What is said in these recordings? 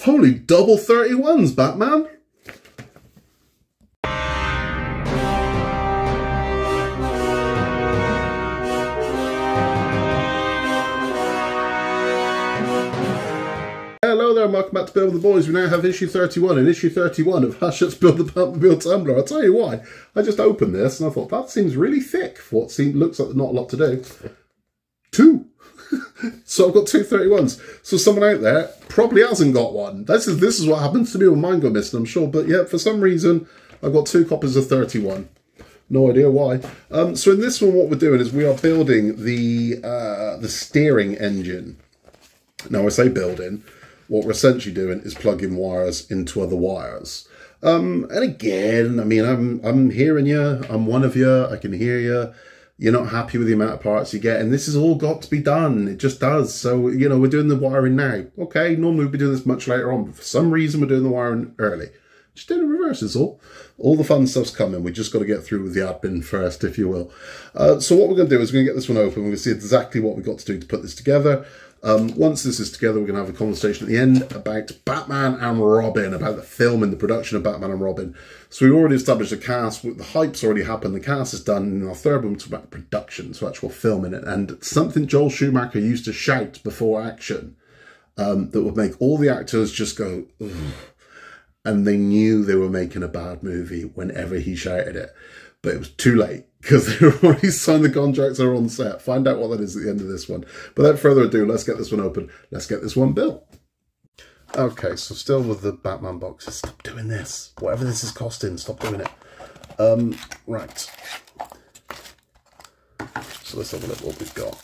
Holy double 31s, Batman. Hello there, welcome back to Build with the Boys. We now have issue 31, and issue 31 of Hachette's Build the Batmobile Tumbler. I'll tell you why. I just opened this and I thought, that seems really thick for what looks like not a lot to do. Two. So I've got two 31s. So someone out there probably hasn't got one. This is what happens to me when mine go missing, I'm sure. But yeah, for some reason, I've got two copies of 31. No idea why. So in this one, what we're doing is we are building the steering engine. Now, I say building. What we're essentially doing is plugging wires into other wires. And again, I mean, I'm hearing you. I'm one of you. I can hear you. You're not happy with the amount of parts you get. And this has all got to be done. It just does. So, you know, we're doing the wiring now. Okay, normally we'd be doing this much later on. But for some reason, we're doing the wiring early. Just doing the reverse is all. All the fun stuff's coming. We just got to get through with the admin first, if you will. So what we're going to do is we're going to get this one open. We're going to see exactly what we've got to do to put this together. Once this is together, we're going to have a conversation at the end about Batman and Robin, about the film and the production of Batman and Robin. So we've already established a cast. The hype's already happened. The cast is done. And our third one, we'll talk about production, so actual filming it. And something Joel Schumacher used to shout before action that would make all the actors just go, ugh. And they knew they were making a bad movie whenever he shouted it. But it was too late because they already signed the contracts that are on set. Find out what that is at the end of this one. But without further ado, let's get this one open. Let's get this one built. Okay, so still with the Batman boxes. Stop doing this. Whatever this is costing, stop doing it. Right. So let's have a look what we've got.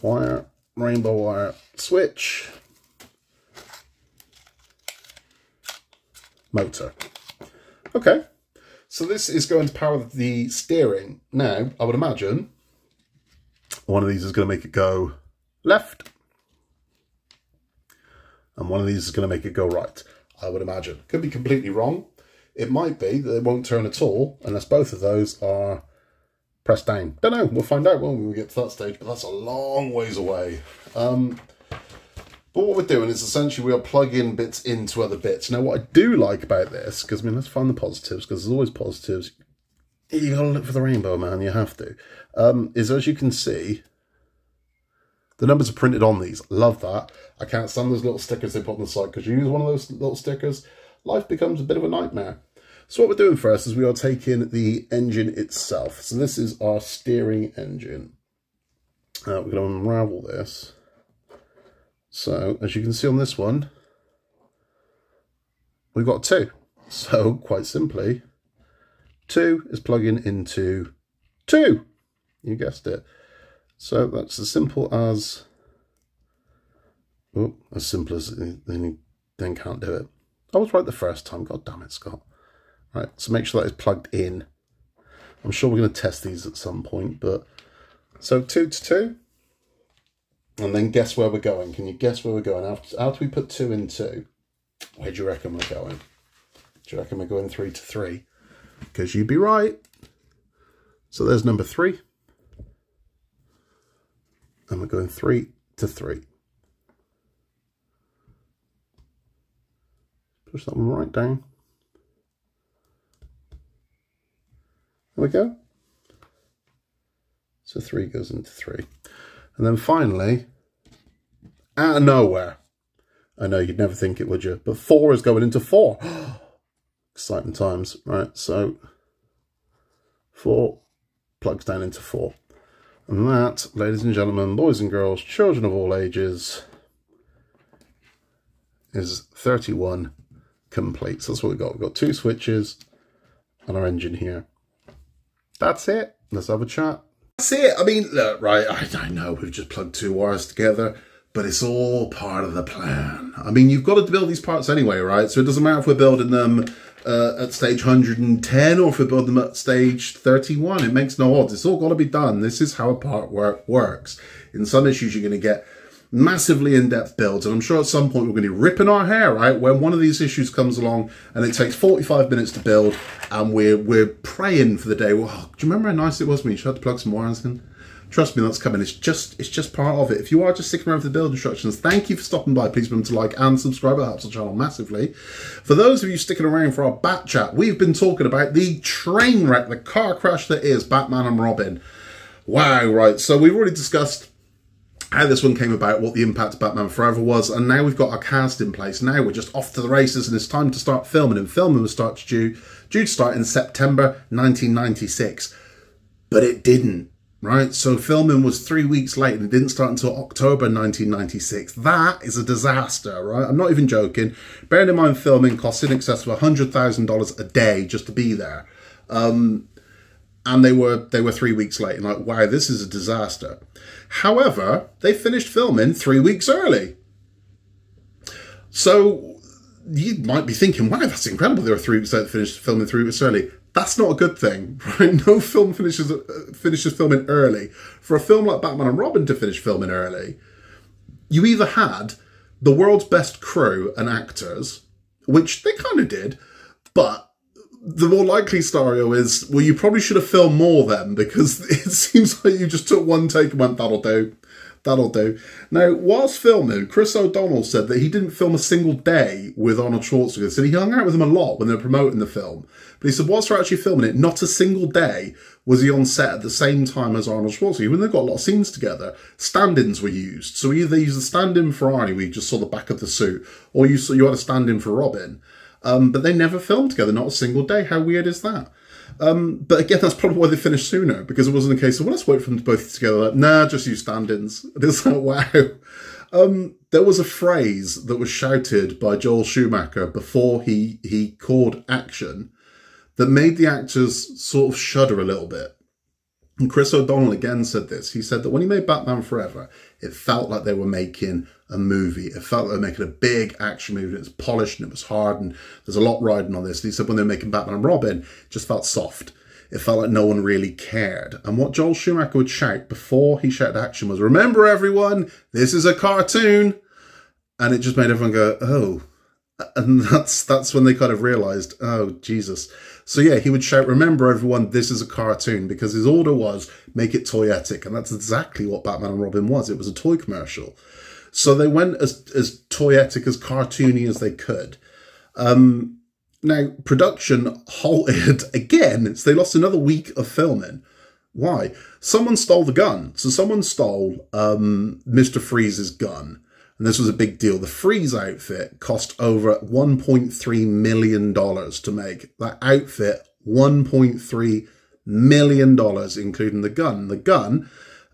Wire, rainbow wire, switch, motor. Okay, so this is going to power the steering. Now, I would imagine one of these is going to make it go left, and one of these is going to make it go right, I would imagine. Could be completely wrong. It might be that it won't turn at all, unless both of those are pressed down. Don't know, we'll find out when we get to that stage, but that's a long ways away. But what we're doing is essentially we are plugging bits into other bits. Now, what I do like about this, because, I mean, let's find the positives, because there's always positives. You got to look for the rainbow, man. You have to. Is, as you can see, the numbers are printed on these. Love that. I can't stand those little stickers they put on the side, because you use one of those little stickers, life becomes a bit of a nightmare. So what we're doing first is we are taking the engine itself. So this is our steering engine. We're going to unravel this. So, as you can see on this one, we've got two. So, quite simply, 2 is plugging into 2. You guessed it. So, that's as simple as... Oh, as simple as... Then can't do it. I was right the first time. God damn it, Scott. Right, so make sure that is plugged in. I'm sure we're going to test these at some point, but... So, 2 to 2. And then guess where we're going. Can you guess where we're going? After we put 2 in 2, where do you reckon we're going? Do you reckon we're going 3 to 3? Because you'd be right. So there's number 3. And we're going 3 to 3. Push that one right down. There we go. So 3 goes into 3. And then finally, out of nowhere, I know you'd never think it, would you? But 4 is going into 4. Exciting times. Right, so 4 plugs down into 4. And that, ladies and gentlemen, boys and girls, children of all ages, is 31 complete. So that's what we've got. We've got 2 switches and our engine here. That's it. Let's have a chat. That's it. I mean, look, right, I know we've just plugged 2 wires together, but it's all part of the plan. I mean, you've got to build these parts anyway, right? So it doesn't matter if we're building them at stage 110 or if we're building them at stage 31. It makes no odds. It's all got to be done. This is how a part works. In some issues, you're going to get massively in-depth builds, and I'm sure at some point we're going to be ripping our hair out when one of these issues comes along and it takes 45 minutes to build, and we're praying for the day. Well, do you remember how nice it was when you tried to plug some wires in? Trust me, that's coming. It's just part of it. If you are just sticking around for the build instructions, thank you for stopping by. Please remember to like and subscribe. That helps the channel massively. For those of you sticking around for our Bat Chat, we've been talking about the train wreck, the car crash that is Batman and Robin. Wow, right. So we've already discussed how this one came about, what the impact of Batman Forever was, and now we've got our cast in place. Now we're just off to the races, and it's time to start filming. And filming was due to start in September 1996, but it didn't. Right, so filming was 3 weeks late and it didn't start until October 1996. That is a disaster, right? I'm not even joking. Bearing in mind filming costs in excess of $100,000 a day just to be there. And they were 3 weeks late. And like, wow, this is a disaster. However, they finished filming 3 weeks early. So you might be thinking, wow, that's incredible. They were 3 weeks late to finish filming 3 weeks early. That's not a good thing, right? No film finishes filming early. For a film like Batman and Robin to finish filming early, you either had the world's best crew and actors, which they kind of did, but the more likely scenario is, well, you probably should have filmed more then, because it seems like you just took one take and went, that'll do. That'll do. Now, whilst filming, Chris O'Donnell said that he didn't film a single day with Arnold Schwarzenegger. He said he hung out with him a lot when they were promoting the film. But he said whilst they're actually filming it, not a single day was he on set at the same time as Arnold Schwarzenegger. When they've got a lot of scenes together, stand-ins were used. So either they used a stand-in for Arnie, where you just saw the back of the suit, or you had a stand-in for Robin. But they never filmed together, not a single day. How weird is that? But again, that's probably why they finished sooner, because it wasn't a case of, well, let's wait for them to both together. Like, nah, just use stand-ins. It's like, wow. There was a phrase that was shouted by Joel Schumacher before he called action that made the actors sort of shudder a little bit. And Chris O'Donnell again said this. He said that when he made Batman Forever, it felt like they were making a movie. It felt like they were making a big action movie. It was polished and it was hard and there's a lot riding on this. And he said when they were making Batman and Robin, it just felt soft. It felt like no one really cared. And what Joel Schumacher would shout before he shouted action was, remember everyone, this is a cartoon. And it just made everyone go, oh. And that's when they kind of realised, oh, Jesus. So yeah, he would shout, remember everyone, this is a cartoon, because his order was, make it toyetic. And that's exactly what Batman and Robin was. It was a toy commercial. So they went as toyetic, as cartoony as they could. Now, production halted again. So they lost another week of filming. Why? Someone stole the gun. So someone stole Mr. Freeze's gun. And this was a big deal. The Freeze outfit cost over $1.3 million to make. That outfit, $1.3 million, including the gun. The gun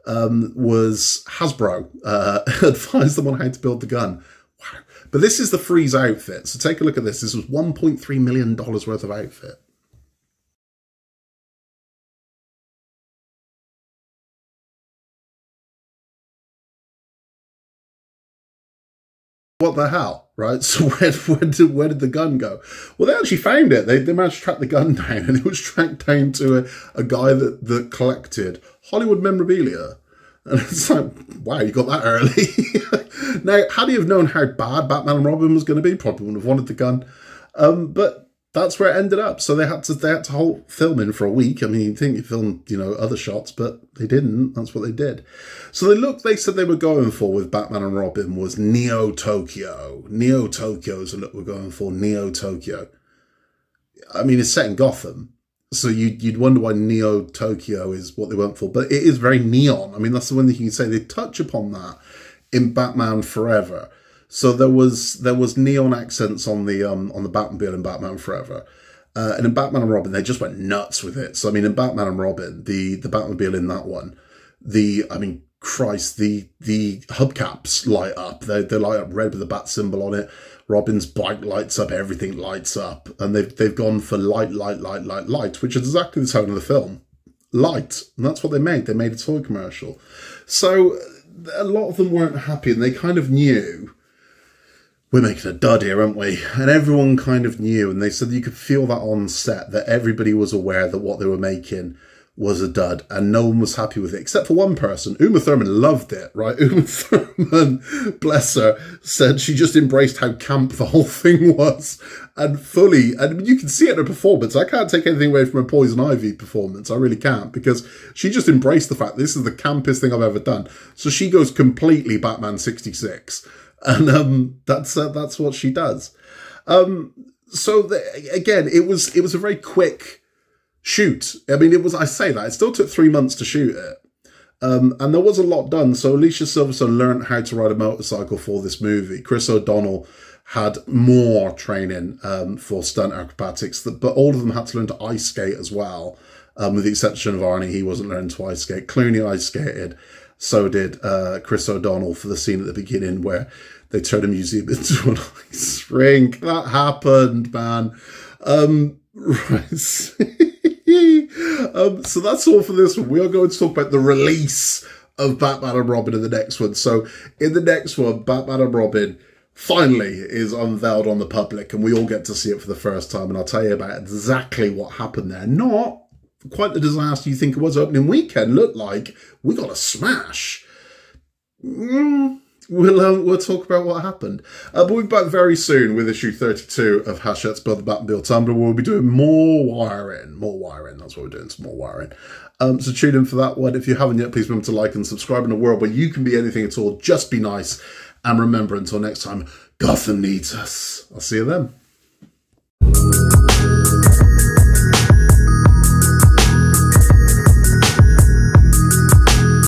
was Hasbro advised them on how to build the gun. Wow. But this is the Freeze outfit. So take a look at this. This was $1.3 million worth of outfit. What the hell, right? So where did the gun go? Well, they actually found it. They managed to track the gun down, and it was tracked down to a guy that collected Hollywood memorabilia. And it's like, wow, you got that early. Now, had he have known how bad Batman and Robin was going to be, probably wouldn't have wanted the gun. But that's where it ended up. So they had to halt filming for a week. I mean, you'd think you filmed, other shots, but they didn't. That's what they did. So they said they were going for with Batman and Robin was Neo Tokyo. Neo Tokyo is the look we're going for. Neo Tokyo. I mean, it's set in Gotham. So you'd wonder why Neo Tokyo is what they went for. But it is very neon. I mean, that's the one thing you can say. They touch upon that in Batman Forever. So there was neon accents on the Batmobile in Batman Forever, and in Batman and Robin they just went nuts with it. So I mean, in Batman and Robin, the Batmobile in that one, the hubcaps light up. They light up red with the bat symbol on it. Robin's bike lights up. Everything lights up, and they've gone for light, which is exactly the tone of the film, light, and that's what they made. They made a toy commercial. So a lot of them weren't happy, and they kind of knew, we're making a dud here, aren't we? And everyone kind of knew, and they said you could feel that on set, that everybody was aware that what they were making was a dud, and no one was happy with it, except for one person. Uma Thurman loved it, right? Uma Thurman, bless her, said she just embraced how camp the whole thing was, and fully, and you can see it in her performance. I can't take anything away from her Poison Ivy performance, I really can't, because she just embraced the fact this is the campest thing I've ever done. So she goes completely Batman 66, and that's what she does. Again, it was a very quick shoot. I mean, I say that, it still took 3 months to shoot it. And there was a lot done. So Alicia Silverstone learned how to ride a motorcycle for this movie. Chris O'Donnell had more training for stunt acrobatics, but all of them had to learn to ice skate as well. With the exception of Arnie, he wasn't learning to ice skate. Clooney ice skated. So did Chris O'Donnell for the scene at the beginning where they turned a museum into an ice rink. That happened, man. Right. So that's all for this one. We are going to talk about the release of Batman and Robin in the next one. So in the next one, Batman and Robin finally is unveiled on the public, and we all get to see it for the first time. And I'll tell you about exactly what happened there. Not quite the disaster you think it was. Opening weekend looked like we got a smash. We'll talk about what happened. But we'll be back very soon with issue 32 of Hachette's Build the Batmobile Tumbler. We'll be doing more wiring. More wiring. That's what we're doing, some more wiring. So tune in for that one. If you haven't yet, please remember to like and subscribe. In a world where you can be anything at all, just be nice. And remember, until next time, Gotham needs us. I'll see you then.